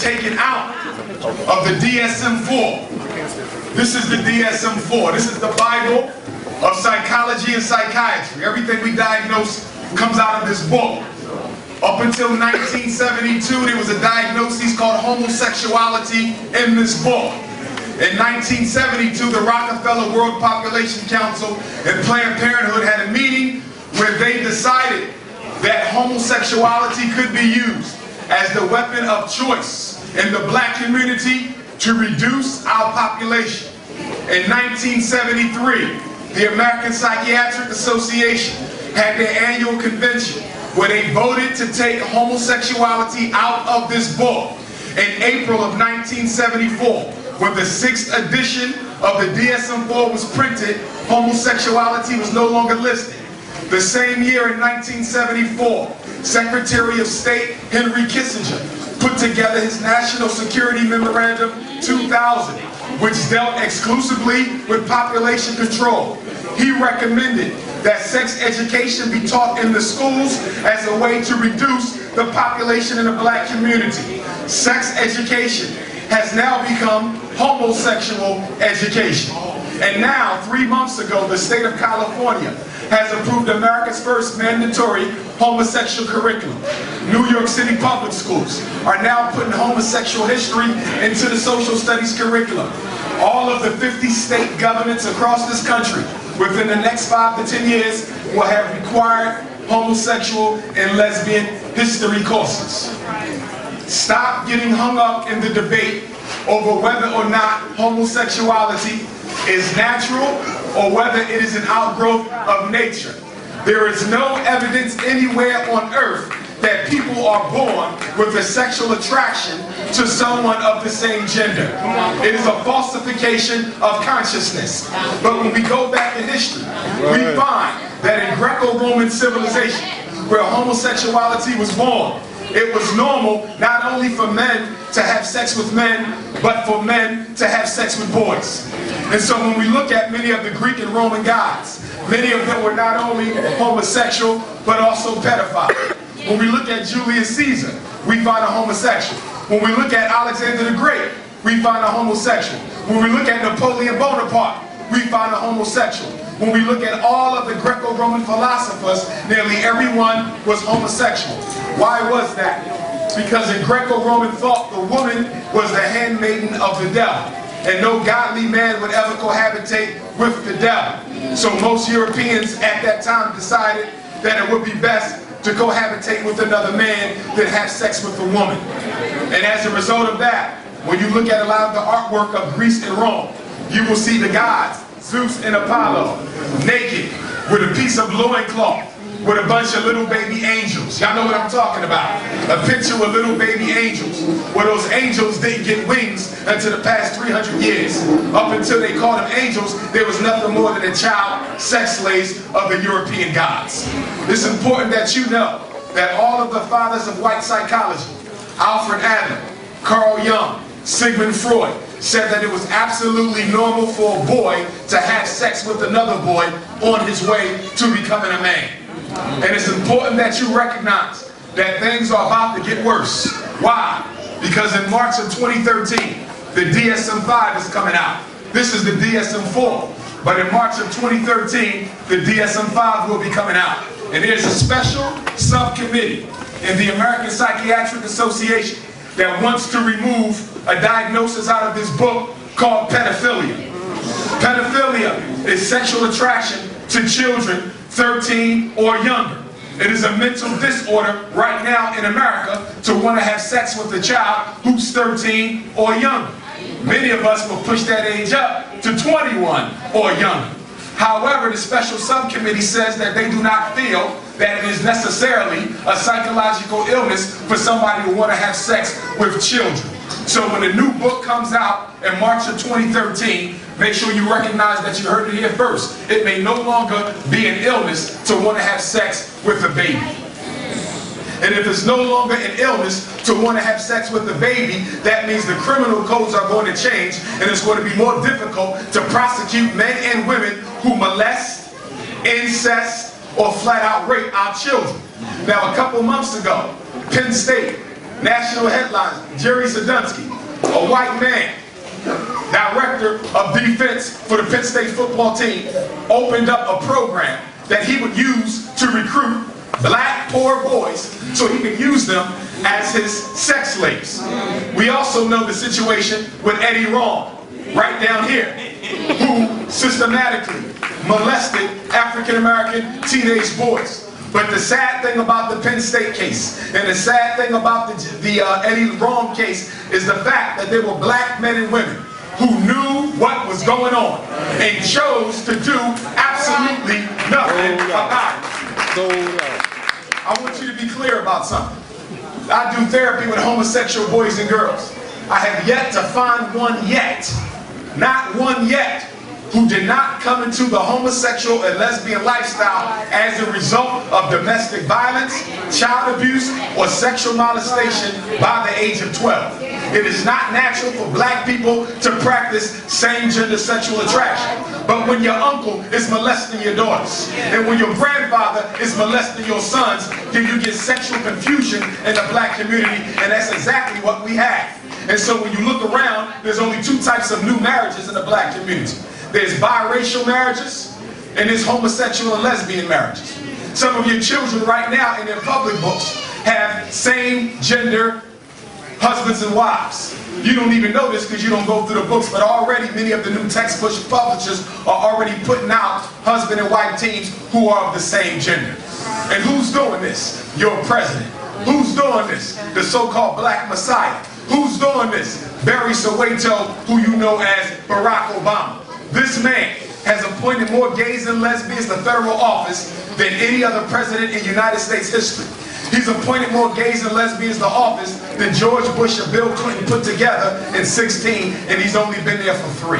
taken out of the DSM-4. This is the DSM-4. This is the Bible of psychology and psychiatry. Everything we diagnose comes out of this book. Up until 1972, there was a diagnosis called homosexuality in this book. In 1972, the Rockefeller World Population Council and Planned Parenthood had a meeting where they decided that homosexuality could be used as the weapon of choice in the black community to reduce our population. In 1973, the American Psychiatric Association had their annual convention where they voted to take homosexuality out of this book. In April of 1974, when the 6th edition of the DSM-4 was printed, homosexuality was no longer listed. The same year in 1974, Secretary of State Henry Kissinger put together his National Security Memorandum 2000, which dealt exclusively with population control. He recommended that sex education be taught in the schools as a way to reduce the population in the black community. Sex education has now become homosexual education. And now, 3 months ago, the state of California has approved America's first mandatory homosexual curriculum. New York City public schools are now putting homosexual history into the social studies curriculum. All of the 50 state governments across this country within the next 5 to 10 years will have required homosexual and lesbian history courses. Stop getting hung up in the debate over whether or not homosexuality is natural or whether it is an outgrowth of nature. There is no evidence anywhere on earth that people are born with a sexual attraction to someone of the same gender. It is a falsification of consciousness. But when we go back in history, we find that in Greco-Roman civilization, where homosexuality was born, it was normal not only for men to have sex with men, but for men to have sex with boys. And so when we look at many of the Greek and Roman gods, many of them were not only homosexual, but also pedophile. When we look at Julius Caesar, we find a homosexual. When we look at Alexander the Great, we find a homosexual. When we look at Napoleon Bonaparte, we find a homosexual. When we look at all of the Greco-Roman philosophers, nearly everyone was homosexual. Why was that? Because in Greco-Roman thought, the woman was the handmaiden of the devil, and no godly man would ever cohabitate with the devil. So most Europeans at that time decided that it would be best to cohabitate with another man than have sex with a woman. And as a result of that, when you look at a lot of the artwork of Greece and Rome, you will see the gods, Zeus and Apollo, naked with a piece of loincloth, with a bunch of little baby angels. Y'all know what I'm talking about. A picture with little baby angels, where those angels didn't get wings until the past 300 years. Up until they called them angels, there was nothing more than a child sex slaves of the European gods. It's important that you know that all of the fathers of white psychology, Alfred Adler, Carl Jung, Sigmund Freud, said that it was absolutely normal for a boy to have sex with another boy on his way to becoming a man. And it's important that you recognize that things are about to get worse. Why? Because in March of 2013, the DSM-5 is coming out. This is the DSM-4. But in March of 2013, the DSM-5 will be coming out. And there's a special subcommittee in the American Psychiatric Association that wants to remove a diagnosis out of this book called pedophilia. Pedophilia is sexual attraction to children 13 or younger. It is a mental disorder right now in America to want to have sex with a child who's 13 or younger. Many of us will push that age up to 21 or younger. However, the special subcommittee says that they do not feel that it is necessarily a psychological illness for somebody to want to have sex with children. So when the new book comes out in March of 2013, make sure you recognize that you heard it here first. It may no longer be an illness to want to have sex with a baby. And if it's no longer an illness to want to have sex with the baby, that means the criminal codes are going to change, and it's going to be more difficult to prosecute men and women who molest, incest, or flat out rape our children. Now, a couple months ago, Penn State National headlines, Jerry Sadunski, a white man, director of defense for the Penn State football team, opened up a program that he would use to recruit black poor boys so he could use them as his sex slaves. We also know the situation with Eddie Ron, right down here, who systematically molested African-American teenage boys. But the sad thing about the Penn State case, and the sad thing about the Eddie Ron case, is the fact that there were black men and women who knew what was going on and chose to do absolutely nothing about it. I want you to be clear about something. I do therapy with homosexual boys and girls. I have yet to find one yet, not one yet, who did not come into the homosexual and lesbian lifestyle as a result of domestic violence, child abuse, or sexual molestation by the age of 12. It is not natural for black people to practice same-gender sexual attraction. But when your uncle is molesting your daughters, and when your grandfather is molesting your sons, then you get sexual confusion in the black community, and that's exactly what we have. And so when you look around, there's only two types of new marriages in the black community. There's biracial marriages, and there's homosexual and lesbian marriages. Some of your children right now in their public books have same-gender husbands and wives. You don't even know this because you don't go through the books, but already many of the new textbook publishers are already putting out husband and wife teams who are of the same gender. And who's doing this? Your president. Who's doing this? The so-called Black Messiah. Who's doing this? Barry Soweto, who you know as Barack Obama. This man has appointed more gays and lesbians to federal office than any other president in United States history. He's appointed more gays and lesbians to office than George Bush or Bill Clinton put together in 16, and he's only been there for 3.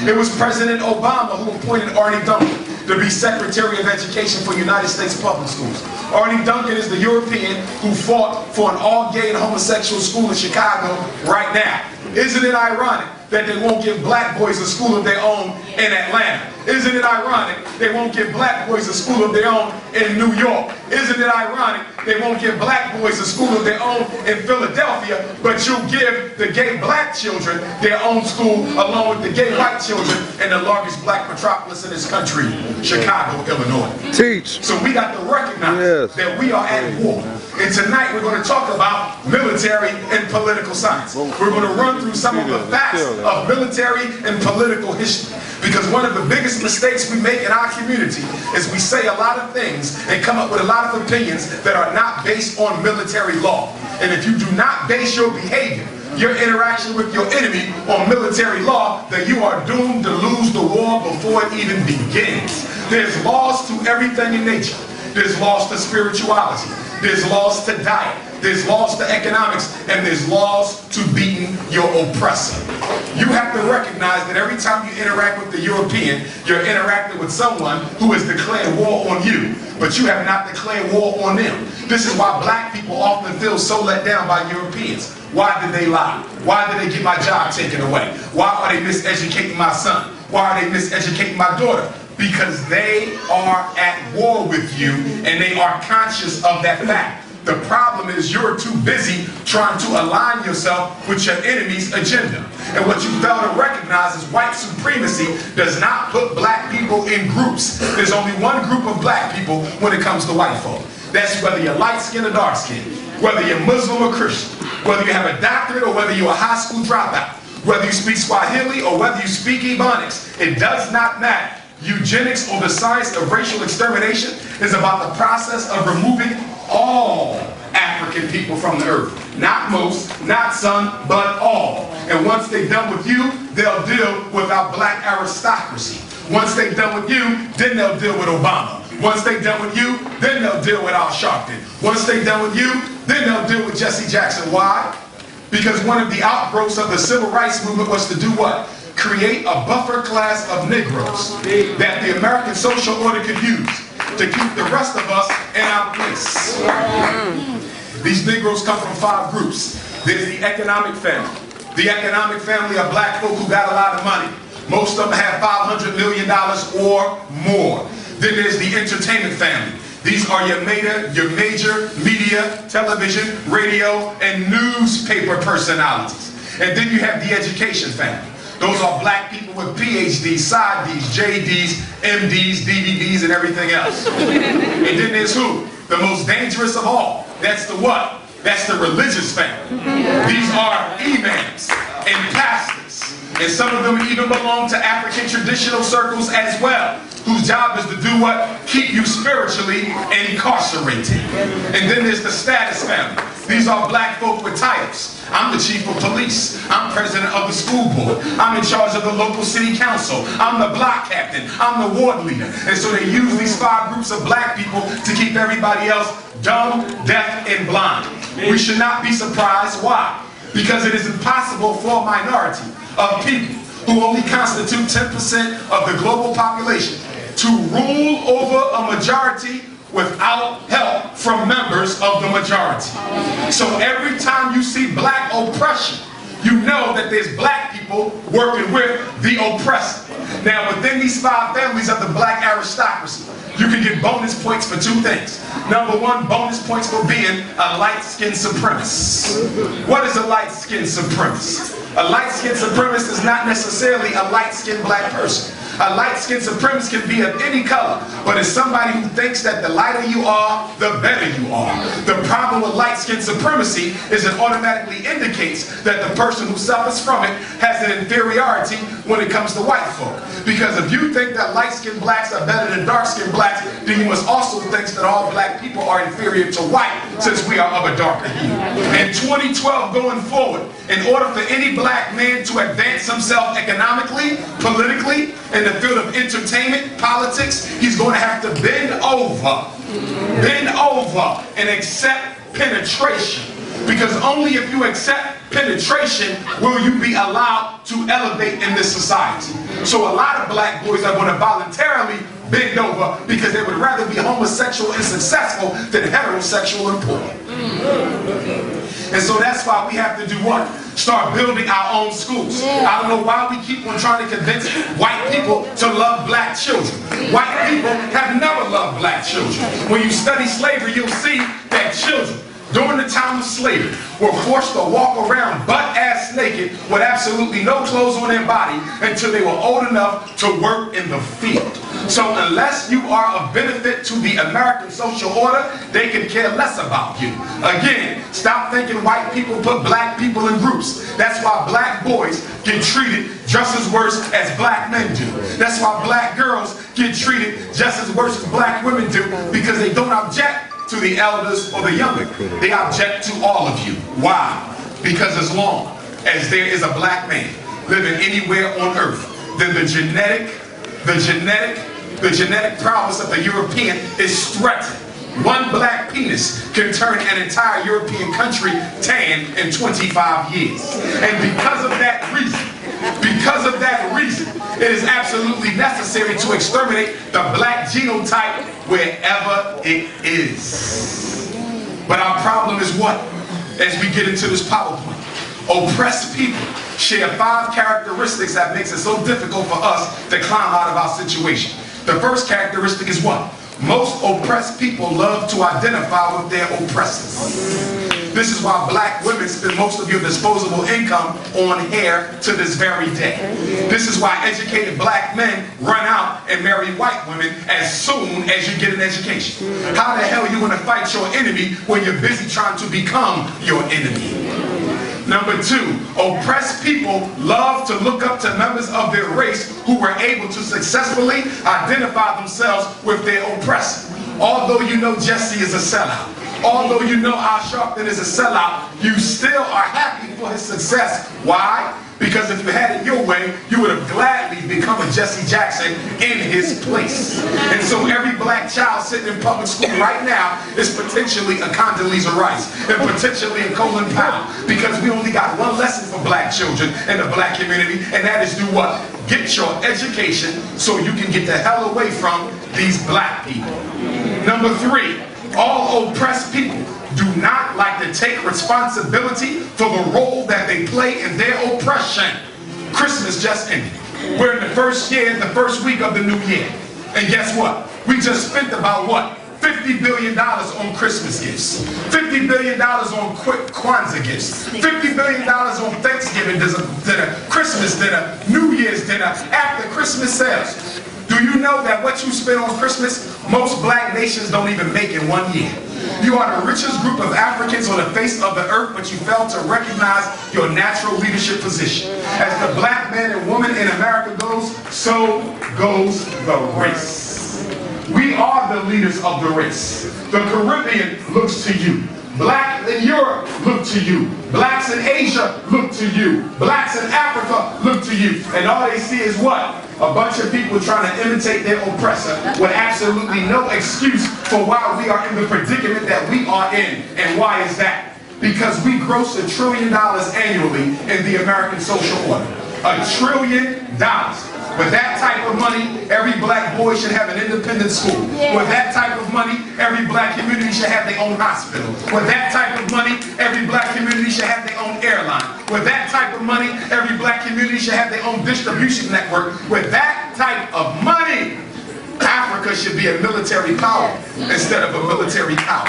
It was President Obama who appointed Arnie Duncan to be Secretary of Education for United States public schools. Arnie Duncan is the European who fought for an all-gay and homosexual school in Chicago right now. Isn't it ironic that they won't give black boys a school of their own in Atlanta? Isn't it ironic they won't give black boys a school of their own in New York? Isn't it ironic they won't give black boys a school of their own in Philadelphia, but you'll give the gay black children their own school along with the gay white children in the largest black metropolis in this country, Chicago, Illinois? Teach. So we got to recognize that we are at war. And tonight we're going to talk about military and political science. We're going to run through some of the facts of military and political history. Because one of the biggest mistakes we make in our community is we say a lot of things and come up with a lot of opinions that are not based on military law. And if you do not base your behavior, your interaction with your enemy on military law, then you are doomed to lose the war before it even begins. There's laws to everything in nature. There's laws to spirituality. There's laws to diet. There's laws to economics. And there's laws to beating your oppressor. You have to recognize that every time you interact with the European, you're interacting with someone who has declared war on you, but you have not declared war on them. This is why black people often feel so let down by Europeans. Why did they lie? Why did they get my job taken away? Why are they miseducating my son? Why are they miseducating my daughter? Because they are at war with you and they are conscious of that fact. The problem is you're too busy trying to align yourself with your enemy's agenda. And what you fail to recognize is white supremacy does not put black people in groups. There's only one group of black people when it comes to white folk. That's whether you're light skinned or dark skinned, whether you're Muslim or Christian, whether you have a doctorate or whether you're a high school dropout, whether you speak Swahili or whether you speak Ebonics. It does not matter. Eugenics, or the science of racial extermination, is about the process of removing all African people from the earth. Not most, not some, but all. And once they're done with you, they'll deal with our black aristocracy. Once they're done with you, then they'll deal with Obama. Once they're done with you, then they'll deal with Al Sharpton. Once they're done with you, then they'll deal with Jesse Jackson. Why? Because one of the outgrowths of the civil rights movement was to do what? Create a buffer class of Negroes that the American social order could use to keep the rest of us in our place. These Negroes come from 5 groups. There's the economic family. The economic family are black folk who got a lot of money. Most of them have $500 million or more. Then there's the entertainment family. These are your major media, television, radio, and newspaper personalities. And then you have the education family. Those are black people with PhDs, PsyDs, JDs, MDs, DVDs, and everything else. And then there's who? The most dangerous of all. That's the what? That's the religious family. These are imams and pastors. And some of them even belong to African traditional circles as well, whose job is to do what? Keep you spiritually incarcerated. And then there's the status family. These are black folk with titles. I'm the chief of police. I'm president of the school board. I'm in charge of the local city council. I'm the block captain. I'm the ward leader. And so they use these 5 groups of black people to keep everybody else dumb, deaf, and blind. We should not be surprised. Why? Because it is impossible for a minority of people who only constitute 10% of the global population to rule over a majority without help from members of the majority. So every time you see black oppression, you know that there's black people working with the oppressor. Now within these 5 families of the black aristocracy, you can get bonus points for 2 things. Number 1, bonus points for being a light-skinned supremacist. What is a light-skinned supremacist? A light-skinned supremacist is not necessarily a light-skinned black person. A light-skinned supremacist can be of any color, but it's somebody who thinks that the lighter you are, the better you are. The problem with light-skinned supremacy is it automatically indicates that the person who suffers from it has an inferiority when it comes to white folk. Because if you think that light-skinned blacks are better than dark-skinned blacks, then you must also think that all black people are inferior to white, since we are of a darker hue. In 2012 going forward, in order for any black man to advance himself economically, politically, in the field of entertainment, politics, he's going to have to bend over and accept penetration. Because only if you accept penetration will you be allowed to elevate in this society. So a lot of black boys are going to voluntarily bend over because they would rather be homosexual and successful than heterosexual and poor. And so that's why we have to do what? Start building our own schools. I don't know why we keep on trying to convince white people to love black children. White people have never loved black children. When you study slavery, you'll see that children during the time of slavery were forced to walk around butt-ass naked with absolutely no clothes on their body until they were old enough to work in the field. So unless you are of benefit to the American social order, they can care less about you. Again, stop thinking white people put black people in groups. That's why black boys get treated just as worse as black men do. That's why black girls get treated just as worse as black women do, because they don't object to the elders or the younger. They object to all of you. Why? Because as long as there is a black man living anywhere on earth, then the genetic prowess of the European is threatened. One black penis can turn an entire European country tan in 25 years. And because of that reason, it is absolutely necessary to exterminate the black genotype wherever it is. But our problem is what? As we get into this PowerPoint, oppressed people share 5 characteristics that makes it so difficult for us to climb out of our situation. The first characteristic is what? Most oppressed people love to identify with their oppressors. This is why black women spend most of your disposable income on hair to this very day. This is why educated black men run out and marry white women as soon as you get an education. How the hell are you going to fight your enemy when you're busy trying to become your enemy? Number 2, oppressed people love to look up to members of their race who were able to successfully identify themselves with their oppressor. Although you know Jesse is a sellout, although you know Al Sharpton is a sellout, you still are happy for his success. Why? Because if you had it your way, you would have gladly become a Jesse Jackson in his place. And so every black child sitting in public school right now is potentially a Condoleezza Rice and potentially a Colin Powell, because we only got one lesson for black children in the black community, and that is do what? Get your education so you can get the hell away from these black people. Number 3, all oppressed people do not like to take responsibility for the role that they play in their oppression. Christmas just ended. We're in the first week of the new year. And guess what? We just spent about what? $50 billion on Christmas gifts, $50 billion on Kwanzaa gifts, $50 billion on Thanksgiving dinner, Christmas dinner, New Year's dinner, after Christmas sales. Do you know that what you spend on Christmas, most black nations don't even make in 1 year? You are the richest group of Africans on the face of the earth, but you fail to recognize your natural leadership position. As the black man and woman in America goes, so goes the race. We are the leaders of the race. The Caribbean looks to you. Blacks in Europe look to you. Blacks in Asia look to you. Blacks in Africa look to you. And all they see is what? A bunch of people trying to imitate their oppressor with absolutely no excuse for why we are in the predicament that we are in. And why is that? Because we gross $1 trillion annually in the American social order. $1 trillion. With that type of money, every black boy should have an independent school. With that type of money, every black community should have their own hospital. With that type of money, every black community should have their own airline. With that type of money, every black community should have their own distribution network. With that type of money, Africa should be a military power instead of a military power.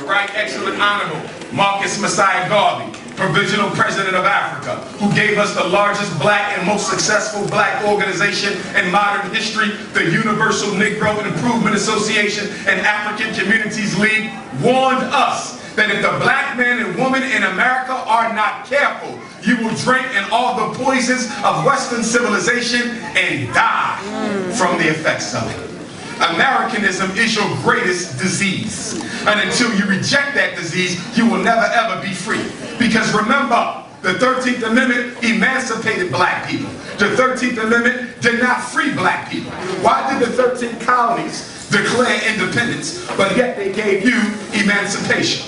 Right, excellent, honorable Marcus Messiah Garvey, Provisional President of Africa, who gave us the largest black and most successful black organization in modern history, the Universal Negro Improvement Association and African Communities League, warned us that if the black man and woman in America are not careful, you will drink in all the poisons of Western civilization and die from the effects of it. Americanism is your greatest disease. And until you reject that disease, you will never ever be free. Because remember, the 13th Amendment emancipated black people. The 13th Amendment did not free black people. Why did the 13 colonies declare independence, but yet they gave you emancipation?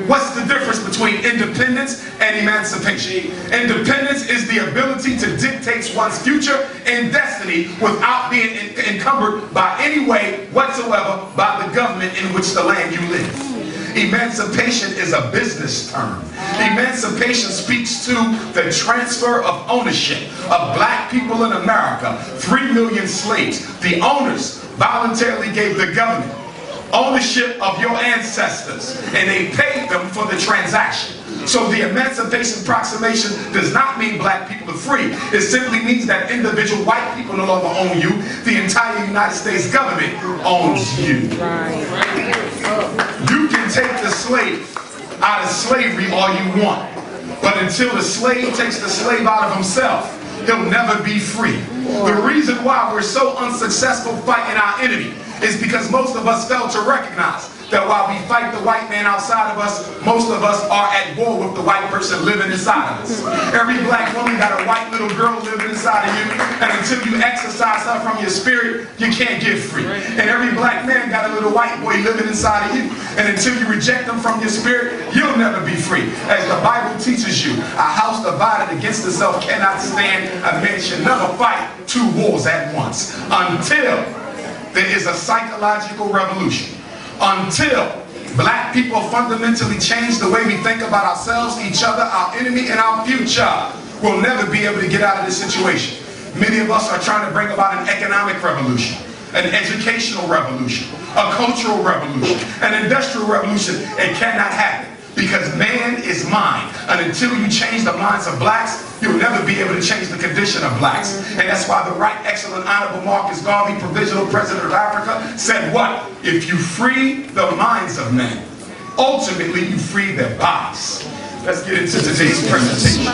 What's the difference between independence and emancipation? Independence is the ability to dictate one's future and destiny without being encumbered by any way whatsoever by the government in which the land you live. Emancipation is a business term. Emancipation speaks to the transfer of ownership of black people in America. 3 million slaves. The owners voluntarily gave the government ownership of your ancestors, and they paid them for the transaction. So the Emancipation Proclamation does not mean black people are free. It simply means that individual white people no longer own you. The entire United States government owns you. You can take the slave out of slavery all you want, but until the slave takes the slave out of himself, he'll never be free. The reason why we're so unsuccessful fighting our enemy is because most of us fail to recognize that while we fight the white man outside of us, most of us are at war with the white person living inside of us. Every black woman got a white little girl living inside of you, and until you exorcise her from your spirit, you can't get free. And every black man got a little white boy living inside of you, and until you reject them from your spirit, you'll never be free. As the Bible teaches you, a house divided against itself cannot stand. A man should never fight 2 wars at once until there is a psychological revolution. Until black people fundamentally change the way we think about ourselves, each other, our enemy, and our future, we'll never be able to get out of this situation. Many of us are trying to bring about an economic revolution, an educational revolution, a cultural revolution, an industrial revolution. It cannot happen because man is mind. And until you change the minds of blacks, you'll never be able to change the condition of blacks. And that's why the right, excellent, honorable Marcus Garvey, Provisional President of Africa, said what? If you free the minds of men, ultimately you free their bodies. Let's get into today's presentation.